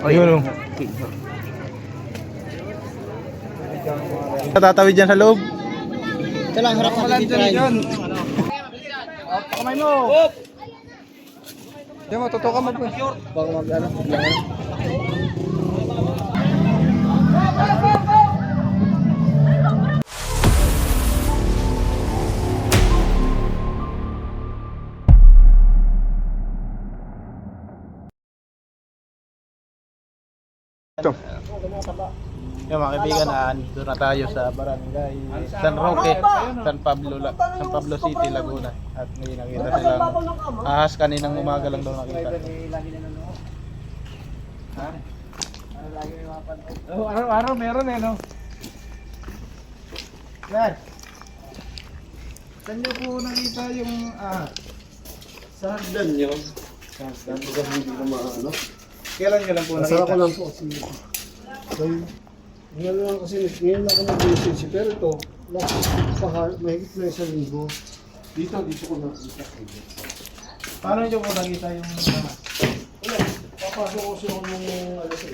Ayun o. Tatawid dyan sa loob. Ito lang, harap natin dito yun. Kamay mo! Diyan mo, totoo ka mo po. Baka mag-ano. Yung mga kaibigan, dito na tayo sa barangay San Roque, San Pablo City, Laguna. At may nakita silang ahas kaninang umaga lang daw nakita. Araw-araw meron eh, no? Yan. Saan niyo po nakita yung Sa hagdan nyo. Sa hagdan, baga hindi ko maano. Kailan nyo lang po Masarap nakita? ko lang po kasi. Ngayon lang kasi, ngayon lang ako nag-message. Pero ito, mahigit na isang linggo. Dito ko nakita. Paano nyo po nakita yung ahas? Wala, papasok ko siya nung alas 8.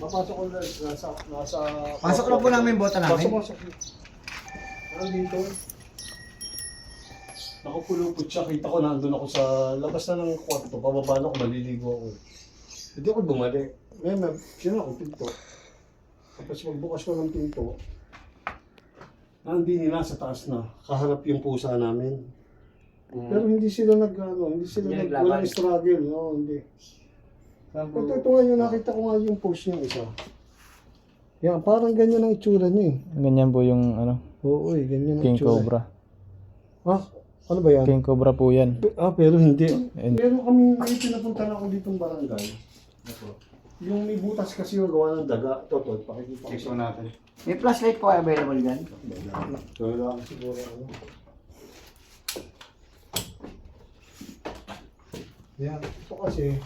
Papasok ko nasa... Pasok lang po namin yung bota namin. Pasok. Dito. Nakapulupot siya. Kita ko nandun ako sa labas na ng kwarto. Pababa na ako, maliligo ako. Hindi ako bumalik. Ngayon, sino ako pinto. Tapos magbukas ko ng pinto. Hindi nila sa taas na. Kaharap yung pusa namin. Pero hindi sila walang struggle. No, hindi. Ito nga yung nakita ko nga yung post niya isa. Yan, parang ganyan ang itsura niya eh. Ganyan po yung Oo, ganyan ang King itsura. Cobra. Ano ba yan? King Cobra po yan. Pero hindi. And- Pero kami, may pinapunta na ako ditong barangay. Yung may butas kasi yung gawa ng daga. Ito, pakikita ko sa natin. May flashlight po available dyan? Wala lang siguro ano. Yan, ito kasi.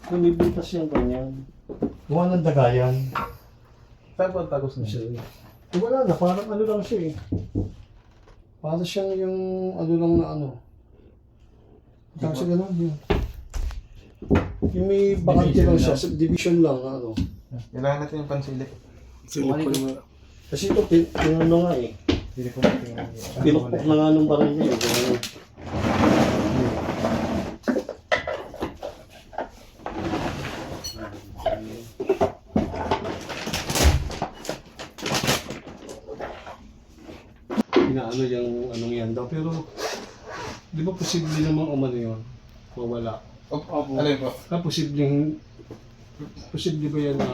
Kung may butas yung ganyan. Gawa ng daga yan. Saan po ang tagos na siya? Wala na, parang ano lang siya eh. Para siyang yung ano lang na ano. Kasi gano'n yun. Yung may bakante lang siya, subdivision lang ano. Kailangan natin yung pansilik. Kasi ito, pinano nga eh. Pinukpok na nga nung barangay eh. Ganun. Inaano yung anong yan daw, pero di ba posible namang umano yun? Mawala. Alin po? Posible ba yan na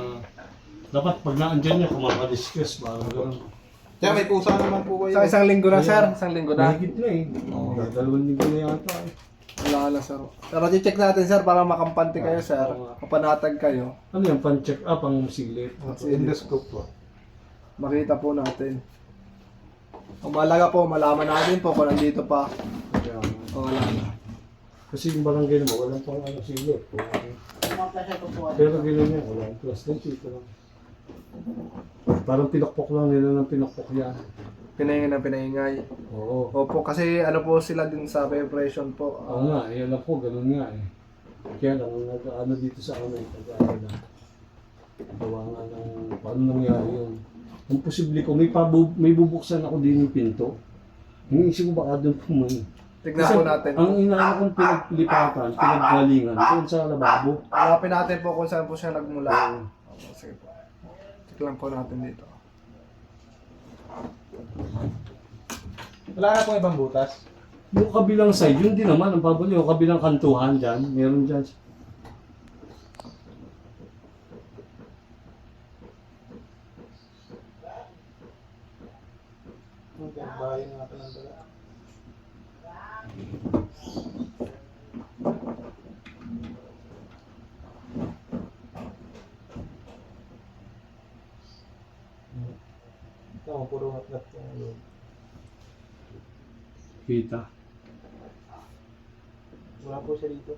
dapat pag naandyan niya, kumakadiscuss, parang gano'n. Kaya may pusa naman po kayo. Sa isang linggo na, sir. Isang linggo na. Mahigit na eh. Dalawang linggo na yata eh. Wala, sir. Pero check natin, sir, para makampante kayo, sir. Kapanatag kayo. Ano yan, pan-check up ang silip? Endoscope po. Makita po natin. Ang mahalaga po, malaman natin po kung nandito pa. O wala na. Kasi yung barangay naman, walang pang ano silip. Pero gano'n yan, walang plus din dito lang. Parang pinakpok lang nila ng pinakpok yan. Pinahinga na pinaingay. Oo. Opo, kasi ano po sila din sa vibration po. Oo nga, yan ako, gano'n nga eh. Kaya lang, nag-ano dito sa amin, nag-ano na. Gawa nga ng, paano nangyari yun? Ang posible ko, may bubuksan ako din yung pinto. Iniisip ko baka doon pumunta. Tignan po natin. Ang inaano kong pinaglipatan, pinaggalingan, doon sa lababo. Hanapin natin po kung saan po siya nagmula. Opo, sige po. Tignan po natin dito. Wala na pong ibang butas. Yung kabilang side, yun din naman, ang pabuli, yung kabilang kantuhan dyan, meron dyan. Bahay na natin ang dala. Ito, puro matlat yung loob. Kita. Wala po siya dito.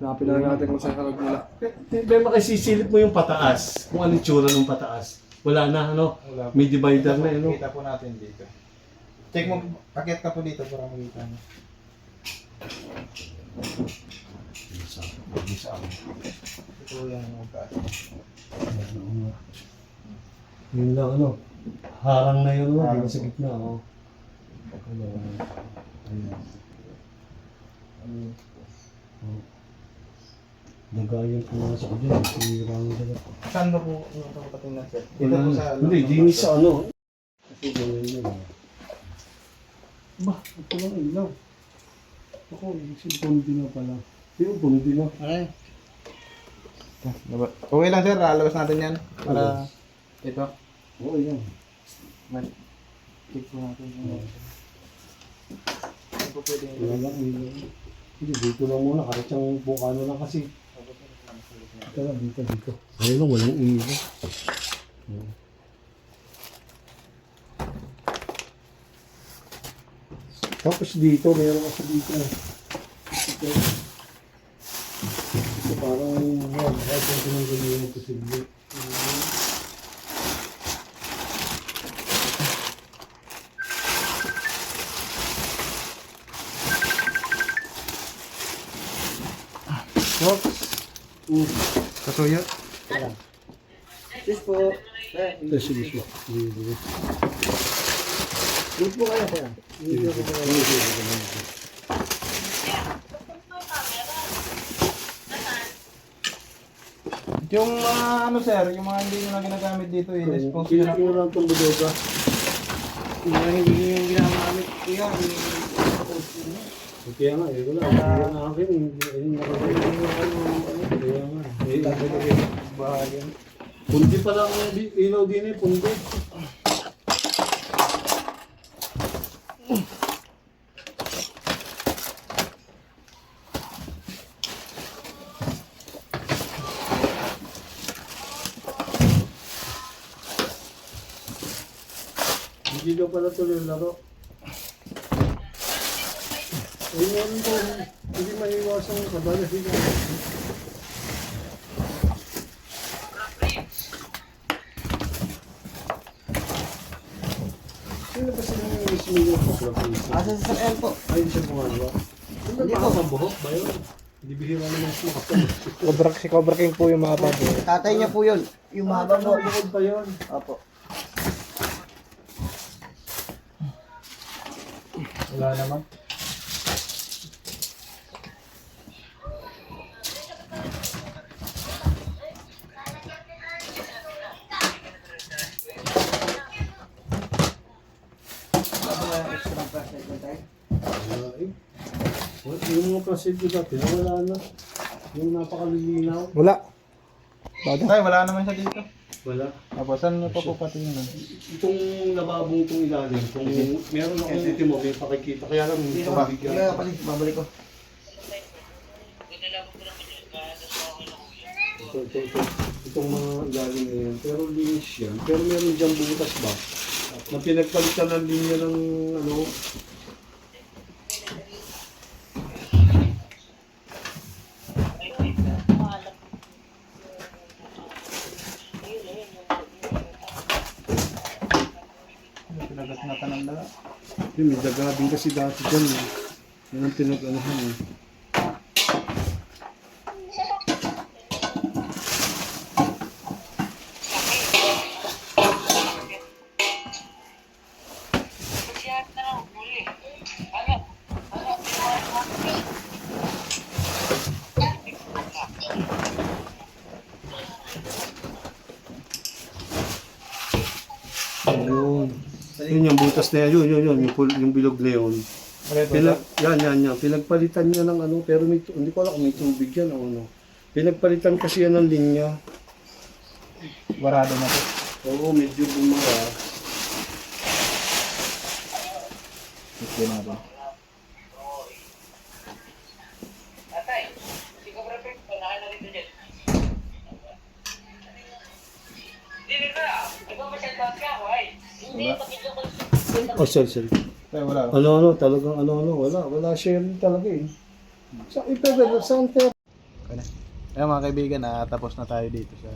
Hanapin na lang natin kung saan ka nagmula. Pero makisisilip mo yung pataas, kung ano yung tsura ng pataas. Wala na, ano? Wala po. May divider na, ano? Kita po natin dito. Check mo, akit ka po dito para makita mo. Ito yung magkaas. Yun lang ano. Harang na yun, no? Sa gitna, oh. Nagayon po nga sa kanya, sinira ng dagat. Saan ba po yung patingnan sir? Dito Wala po na. sa Hindi, di sa ano. Kasi ganyan yun. Ba, ito lang ilaw. Ako, si Bondi na pala. Sino Bondi na? Ay. Okay lang sir, lalabas natin yan. Para ito. Oo, yan. Check po natin. Ano po pwede Wala lang, ilaw. Hindi, dito lang muna. Kahit yung bukano lang kasi. Dito lang, dito. Ayun lang, walang ilaw. Tapos dito, meron kasi dito. Ito parang, yan, kahit yung tinanggal yung posible. Kasuyo. Cheers po. Sige, sige. Sige. Good po kayo kaya. Yung mga ano sir, yung mga hindi nyo na ginagamit dito, i-dispose nyo na. Kaya lang itong budoga. Yung mga hindi yung ginagamit kuya. Kaya nga, eh, wala. Kaya nga akin, hindi nakagawa kaya nga. Bahayan. Pundi pa lang ang ilaw din eh, pundi. Hindi daw pala tuloy yung laro. Eh, meron po, hindi maiwasan yung kabala. Sino ba sila yung mismo yung paklapisa? Asa sa L po. Ay, hindi siya gumagawa. Hindi Hindi ba po. ang buhok ba yun? Hindi bihira naman siya makapag. Si Cobra King po yung mga bago. Tatay niya po yun. Yung mahaba po. Bukod pa yun. Opo. Wala naman. Extra plastic na tayo. Wala eh. Yung mga plastic ko dati, wala na. Yung napakalilinaw. Wala. Tay, wala naman siya dito. Wala. Tapos saan nyo pa po patingnan? Itong lababong itong ilalim, kung meron akong ultimo, may pakikita. Kaya lang, hindi Dito ko ba? mabigyan. Kaya pala, babalik ko. Itong mga ilalim na yan. Pero linis yan. Pero meron dyan butas ba? Na pinagpalitan ng linya ng ano. Pinagat na tanong na. Yun, may daga din kasi dati dyan. Eh. Yan ang pinag-anahan eh. Ayun. Yun yung butas na yan. Yun. Yung bilog na yun. Yan. Pinagpalitan niya ng ano, pero may, hindi ko alam kung may tubig yan o ano. Pinagpalitan kasi yan ng linya. Barado na po. Oo, medyo bumara. Ito na ba? Oh, sorry. Tay, wala. Talagang wala sharing talaga eh. Sa ipebel, saan tayo? Ayun mga kaibigan, tapos na tayo dito sa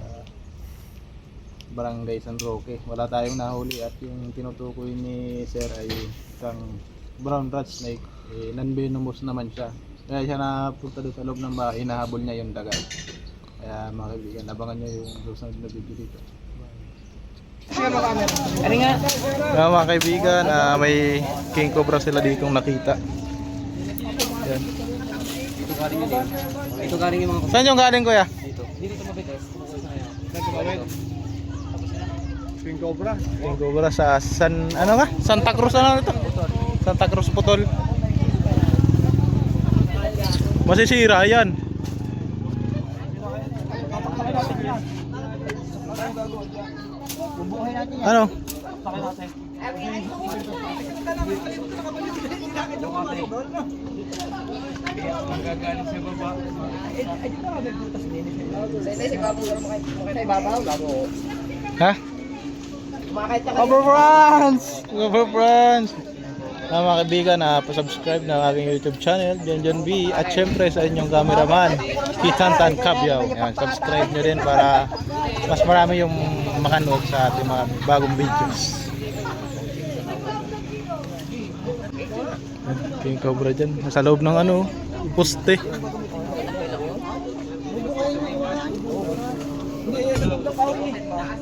Barangay San Roque. Wala tayong nahuli at yung tinutukoy ni Sir ay isang brown rat snake. non-venomous naman siya. Kaya siya napunta doon sa loob ng bahay, nahabol niya yung dagat. Kaya mga kaibigan, abangan nyo yung susunod na video dito. Kaya mga kaibigan, may king cobra sila ditong nakita. Yan. Ito galing yung mga Saan yung galing, kuya? dito mabigas. King Cobra. King cobra sa Santa Cruz, ano ito? Santa Cruz, Putol. Masisira yan. Ano? Ha? Cover Friends! Cover Friends! Mga kaibigan, pa-subscribe na aking YouTube channel, John B. At syempre sa inyong cameraman, Kitantan Cabyaw. Yan, subscribe nyo din para mas marami yung makanood sa ating mga bagong videos. King cobra dyan, nasa loob ng poste.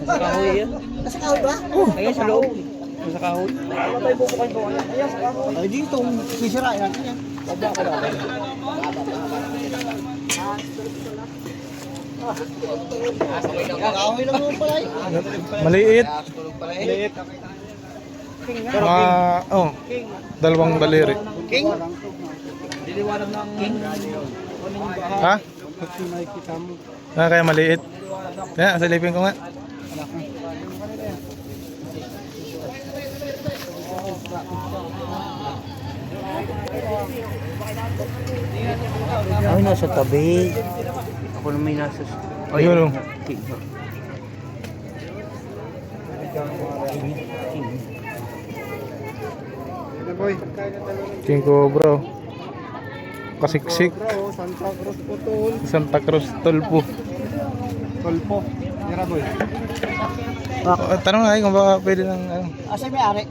Sa kahoy yan. Sa kahoy ba? Ayan sa loob. Sa kahoy. Ay dito, sisirain natin yan. Kahoy lang naman pala eh. Maliit. Dalawang daliri. King? Diliwanag ng king. Ha? Kaya maliit. Kaya, silipin ko nga. Ay, nasa tabi. Ako na may nasa... Ayun, oh. King. King cobra. Kasiksik. Santa Cruz Putol. Santa Cruz Tulpo. Tulpo. Tira boy. Tanong nga kung baka pwede ng Asa may ari?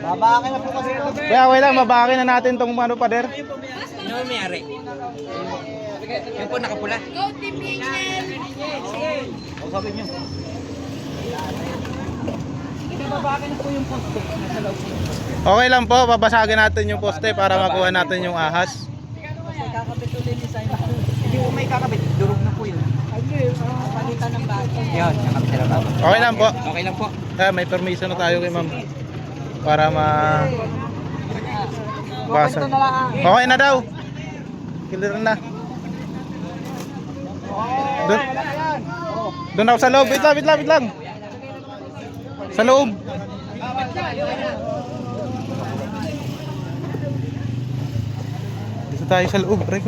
Babaka na po kasi ito. Kaya wala, mabakin na natin tong pader. Ano may ari? Yung po nakapula. Go Team Angel! O sabi niyo. Babaka na po yung poste. Nasa loob. Okay lang po, babasagin natin yung poste para makuha natin yung ahas. Kakabit ulit ni Simon. Hindi ko may kakabit. Durog na po yun. Palitan ng bago. Yun, kakabit na bago. Okay lang po. Okay lang po. May permission na tayo kay ma'am. Para basa. Okay na daw. Clear na. Doon ako sa loob. Wait lang. Sa loob. Dito tayo sa loob, pre ko.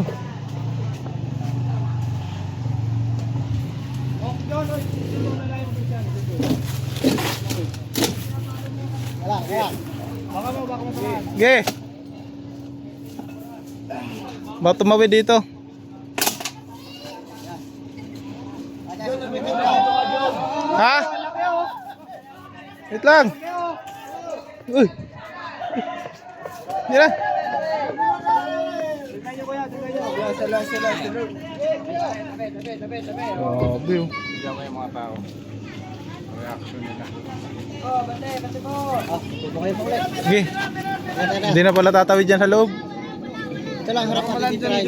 Ge. Baka tumawid dito. Ha? Wait lang. Uy. Mira. Grabe oh. Sige. Hindi na pala tatawid dyan sa loob. Ito lang, harap na dito rin.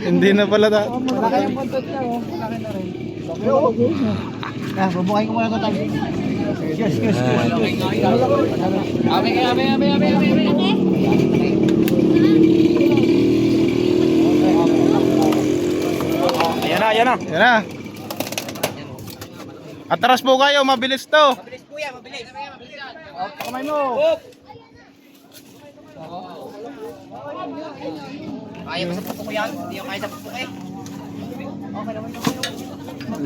Hindi na pala Malaki yung puntot niya, oh. Malaki na rin. Bubuhay ko muna ito tayo. Excuse. Abe. Ayan na. Atras po kayo, mabilis to. Mabilis po yan, mabilis. Kamay mo. Kaya ba sa puto ko yan? Hindi yung kaya sa puto ko eh. Okay naman yung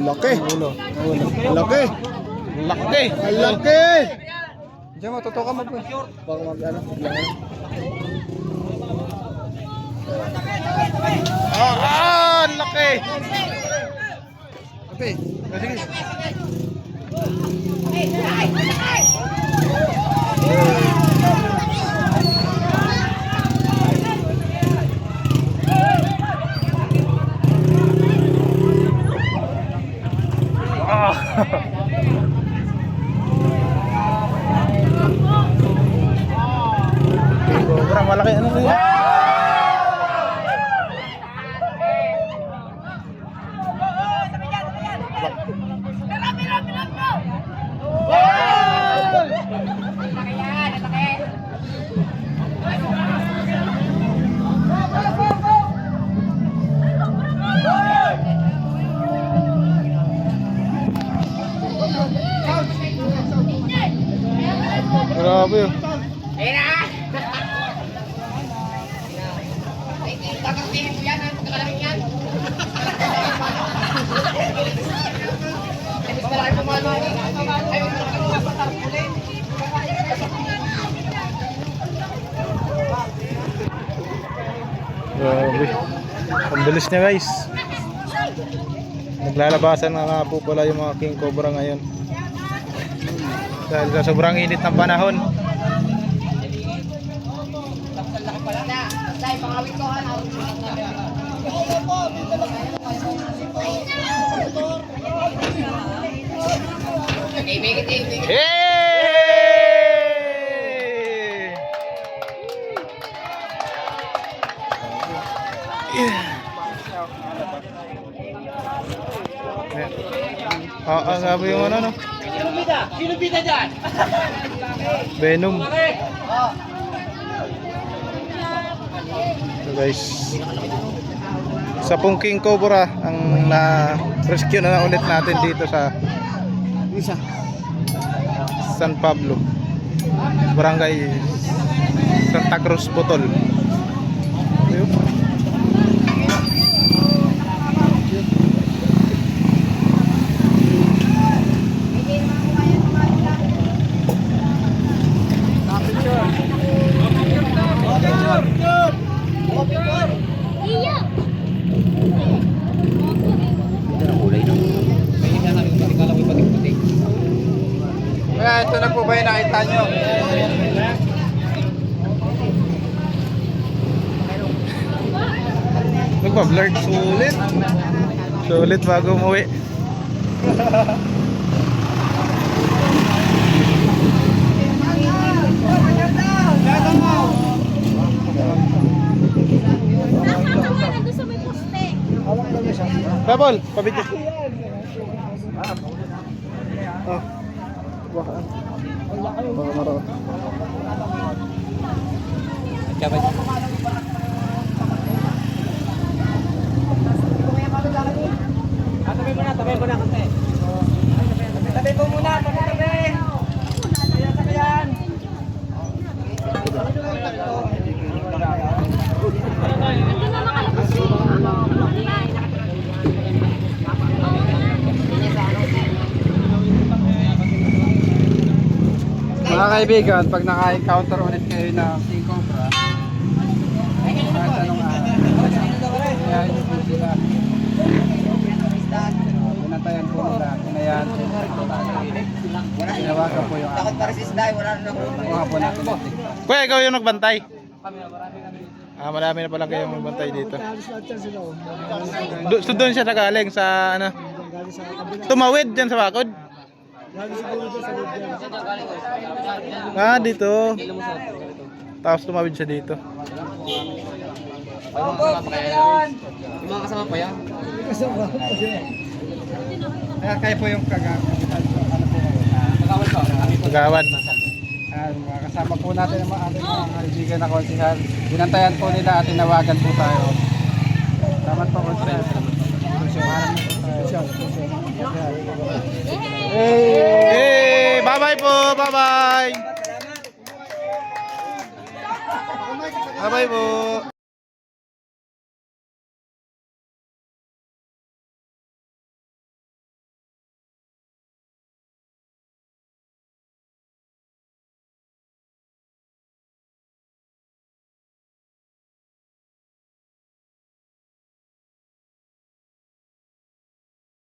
Laki. Laki. Laki. Laki. Diyan matutukan mo po. Baka Laki. Okay. Sige. Sobrang malaki ano yun. Grabe yun. Grabe. Ang bilis niya guys. Naglalabasan na nga po pala yung mga king cobra ngayon. Dahil sa sobrang init ng panahon. Sabi yung ano no? Sino bida dyan? Venom. So guys, sa king cobra ang na-rescue na ulit natin dito sa San Pablo, Barangay Santa Cruz, Botol. Ayun. Kaya ito na po ba yung nakita nyo? Nagpa-blurred. Sulit. Sulit bago umuwi. Babol, pabidyo. Oh. Baka marot. Tabi mo na konti. Tabi mo muna, tabi. Ayan, tabi yan. Mga kaibigan, pag naka-encounter ulit kayo ng king cobra, tanong kaya yun po sila. Pinatayan po nila, pinayan po nila. Pinawagan po yung Takot para si Isday, wala na ako. kuha po natin. Kuya, ikaw yung nagbantay? Marami na pala kayong nagbantay dito. So doon siya nagaling sa ano? Tumawid dyan sa bakod? Dito. Tapos tumawid siya dito. Yung mga kasama pa yan? Kaya po yung Kagawad. mga kasama po natin ang mga ating mga kaibigan na konsihal. Binantayan po nila at tinawagan po tayo. Salamat po konsihal. Hey, bye-bye po, bye-bye. Bye-bye po.